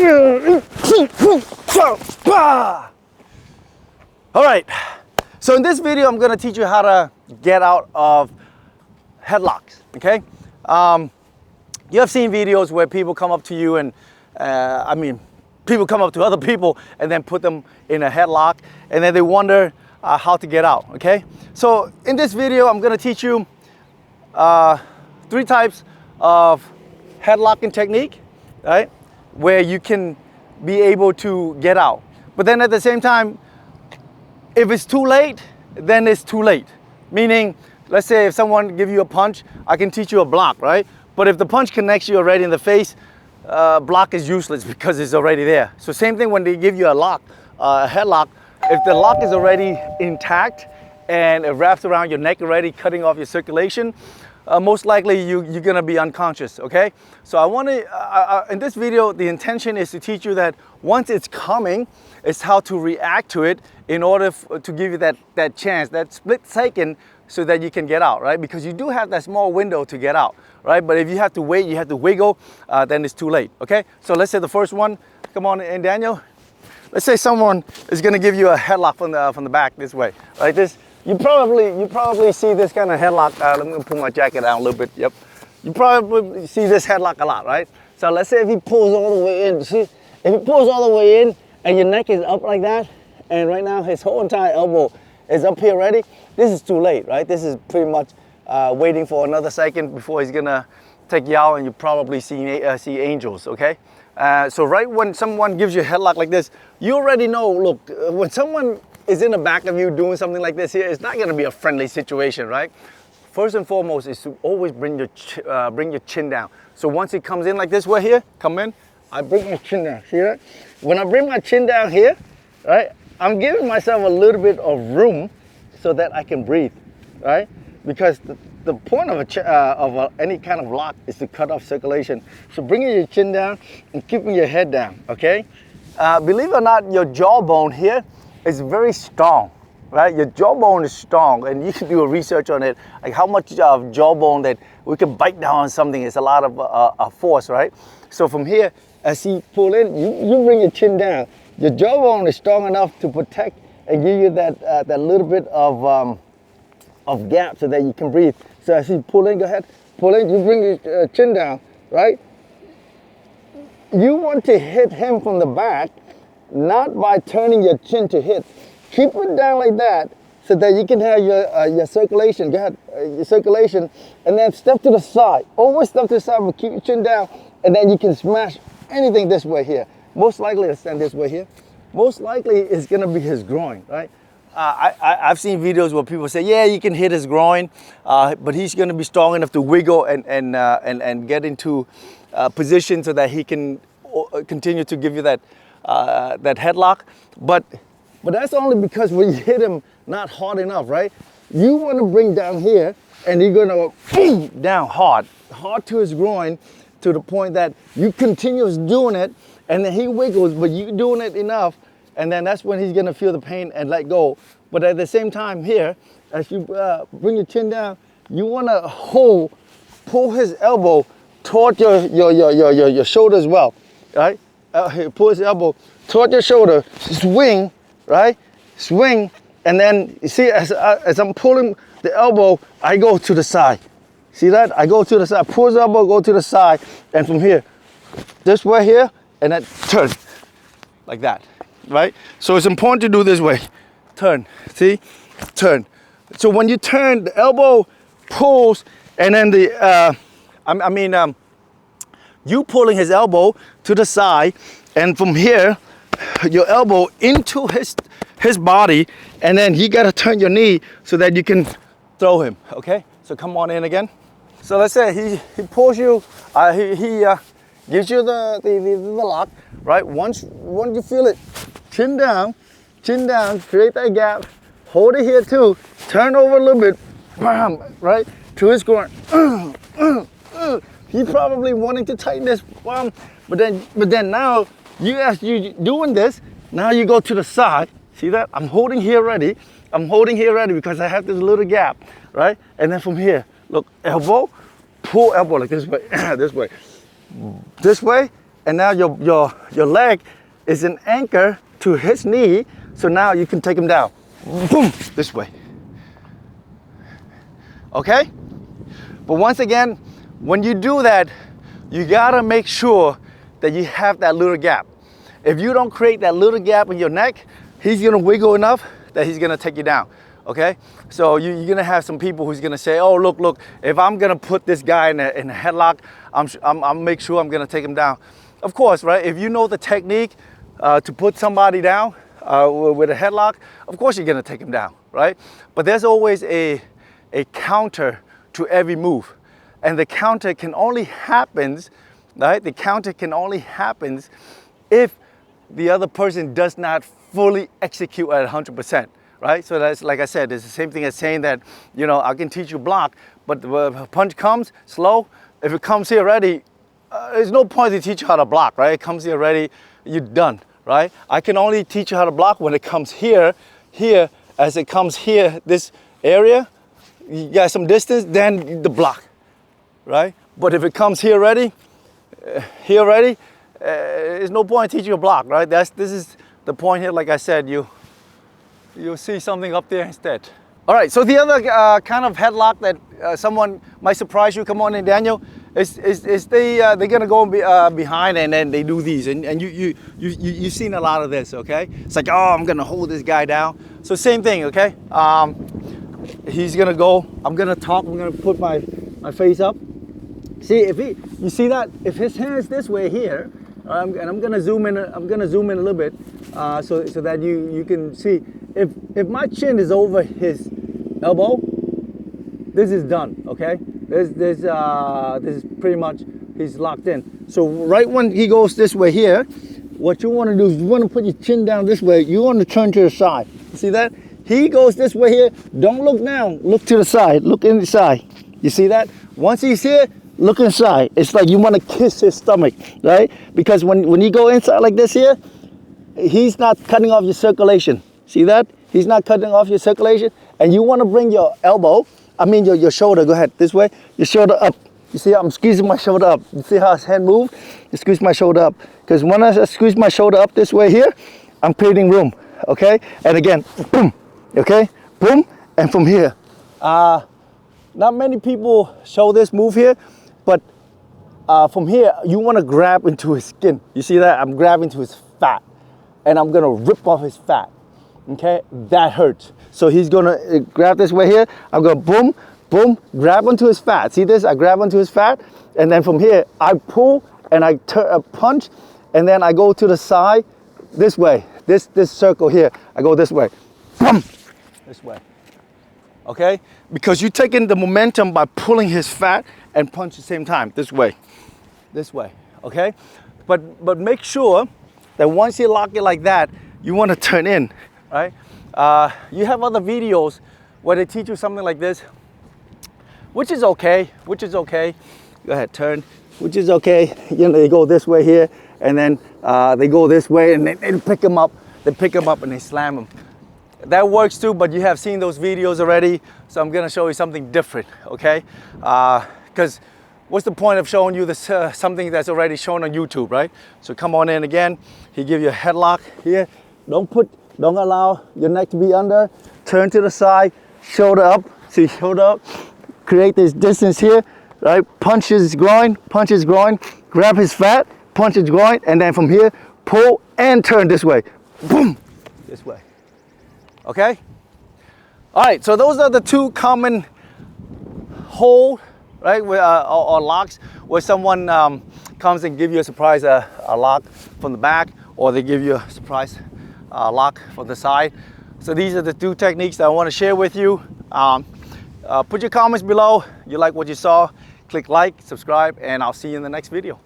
All right, so in this video, I'm gonna teach you how to get out of headlocks, okay? You have seen videos where people come up to you and, people come up to other people and then put them in a headlock and then they wonder how to get out, okay? So in this video, I'm gonna teach you 3 types of headlocking technique, right? Where you can be able to get out. But then at the same time, if it's too late, then it's too late. Meaning, let's say if someone give you a punch, I can teach you a block, right? But if the punch connects you already in the face, block is useless because it's already there. So same thing when they give you a lock, a headlock, if the lock is already intact and it wraps around your neck already, cutting off your circulation, most likely you're gonna be unconscious, okay? So I wanna, in this video, the intention is to teach you that once it's coming, it's how to react to it in order to give you that chance, that split second, so that you can get out, right? Because you do have that small window to get out, right? But if you have to wait, you have to wiggle, then it's too late, okay? So let's say the first one, come on in, Daniel. Let's say someone is gonna give you a headlock from the back this way, right? You probably see this kind of headlock. Let me pull my jacket down a little bit. Yep. You probably see this headlock a lot, right? So let's say if he pulls all the way in. See, if he pulls all the way in and your neck is up like that, and right now his whole entire elbow is up here already, this is too late, right? This is pretty much waiting for another second before he's gonna take you out, and you probably see angels, okay? So right when someone gives you a headlock like this, you already know, look, when someone is in the back of you doing something like this here, it's not gonna be a friendly situation, right? First and foremost is to always bring your chin down. So once it comes in like this way here, come in, I bring my chin down, see that? When I bring my chin down here, right, I'm giving myself a little bit of room so that I can breathe, right? Because the point of any kind of lock is to cut off circulation. So bringing your chin down and keeping your head down, okay? Believe it or not, your jawbone here is very strong, right? Your jawbone is strong, and you can do a research on it, like how much of jawbone that we can bite down on something is a lot of force, right? So from here, as you pull in, you bring your chin down. Your jawbone is strong enough to protect and give you that little bit of gap so that you can breathe. So as you pull in, go ahead, pull in, you bring your chin down, right? You want to hit him from the back, not by turning your chin to hit. Keep it down like that so that you can have your circulation. Go ahead, your circulation, and then step to the side. Always step to the side, but keep your chin down, and then you can smash anything this way here. Most likely, to stand this way here. Most likely, it's gonna be his groin, right? I've seen videos where people say, yeah, you can hit his groin, but he's gonna be strong enough to wiggle and get into position so that he can continue to give you that headlock. But that's only because when you hit him not hard enough, right? You want to bring down here, and you're gonna go down hard to his groin, to the point that you continue doing it, and then he wiggles, but you doing it enough, and then that's when he's gonna feel the pain and let go. But at the same time here, as you bring your chin down, you wanna pull his elbow toward your shoulder as well, right? Pull his elbow toward your shoulder, swing, right? Swing, and then you see as I'm pulling the elbow, I go to the side. See that? I go to the side, pull his elbow, go to the side, and from here, this way here, and then turn, like that, right? So it's important to do this way. Turn, see? Turn. So when you turn, the elbow pulls, and then you pulling his elbow to the side, and from here, your elbow into his body, and then you gotta turn your knee so that you can throw him, okay? So come on in again. So let's say he pulls you, he gives you the lock, right? Once you feel it, chin down, create that gap, hold it here too, turn over a little bit, bam, right? To his groin. He's probably wanting to tighten this, but then now, as you doing this, now you go to the side. See that? I'm holding here ready. Because I have this little gap, right? And then from here, look, elbow, pull elbow like this way, this way, and now your leg is an anchor to his knee, so now you can take him down. Boom, this way. Okay? But once again, when you do that, you gotta make sure that you have that little gap. If you don't create that little gap in your neck, he's gonna wiggle enough that he's gonna take you down. Okay? So you're gonna have some people who's gonna say, oh, look, if I'm gonna put this guy in a headlock, I'll make sure I'm gonna take him down. Of course, right? If you know the technique to put somebody down with a headlock, of course you're gonna take him down, right? But there's always a counter to every move. And the counter can only happens, right? The counter can only happens if the other person does not fully execute at 100%, right? So that's, like I said, it's the same thing as saying that, you know, I can teach you block, but the punch comes slow. If it comes here already, there's no point to teach you how to block, right? It comes here already, you're done, right? I can only teach you how to block when it comes here, as it comes here, this area, you got some distance, then the block, right? But if it comes here already, there's no point teaching you a block, right? This is the point here. Like I said, you'll see something up there instead. All right, so the other kind of headlock that someone might surprise you, come on in, Daniel, is they're gonna go behind and then they do these, and you've seen a lot of this, okay? It's like, oh, I'm gonna hold this guy down. So same thing, okay? He's gonna go, I'm gonna talk, I'm gonna put my face up. See, you see that? If his hand's this way here, and I'm gonna zoom in a little bit, so that you can see. If my chin is over his elbow, this is done, okay? This is pretty much, he's locked in. So right when he goes this way here, what you wanna do is you wanna put your chin down this way, you wanna turn to the side. See that? He goes this way here, don't look down, look to the side, look inside. You see that? Once he's here, look inside. It's like you want to kiss his stomach, right? Because when you go inside like this here, he's not cutting off your circulation. See that? He's not cutting off your circulation. And you want to bring your elbow, your shoulder, go ahead, this way, your shoulder up. You see how I'm squeezing my shoulder up? You see how his hand moves? You squeeze my shoulder up. Because when I squeeze my shoulder up this way here, I'm creating room, okay? And again, boom, okay? Boom, and from here. Not many people show this move here, but from here, you want to grab into his skin. You see that? I'm grabbing to his fat, and I'm going to rip off his fat, okay? That hurts. So he's going to grab this way here. I'm going to boom, boom, grab onto his fat. See this? I grab onto his fat, and then from here, I pull, and I punch, and then I go to the side this way. This circle here, I go this way. Boom, this way. Okay? Because you're taking the momentum by pulling his fat and punch at the same time. This way, okay? But make sure that once you lock it like that, you want to turn in, right? You have other videos where they teach you something like this, which is okay. Go ahead, turn, which is okay. You know, they go this way here, and then they go this way, and they pick them up. They pick them up and they slam them. That works too, but you have seen those videos already, so I'm gonna show you something different, okay? Because what's the point of showing you this something that's already shown on YouTube, right? So come on in again. He give you a headlock here. Don't allow your neck to be under. Turn to the side, shoulder up. See, shoulder up. Create this distance here, right? Punch his groin, grab his fat, punch his groin, and then from here, pull and turn this way. Boom, this way. Okay? All right, so those are the two common hold, right, or locks, where someone comes and give you a surprise a lock from the back, or they give you a surprise lock from the side. So these are the two techniques that I want to share with you. Put your comments below. You like what you saw, click like, subscribe, and I'll see you in the next video.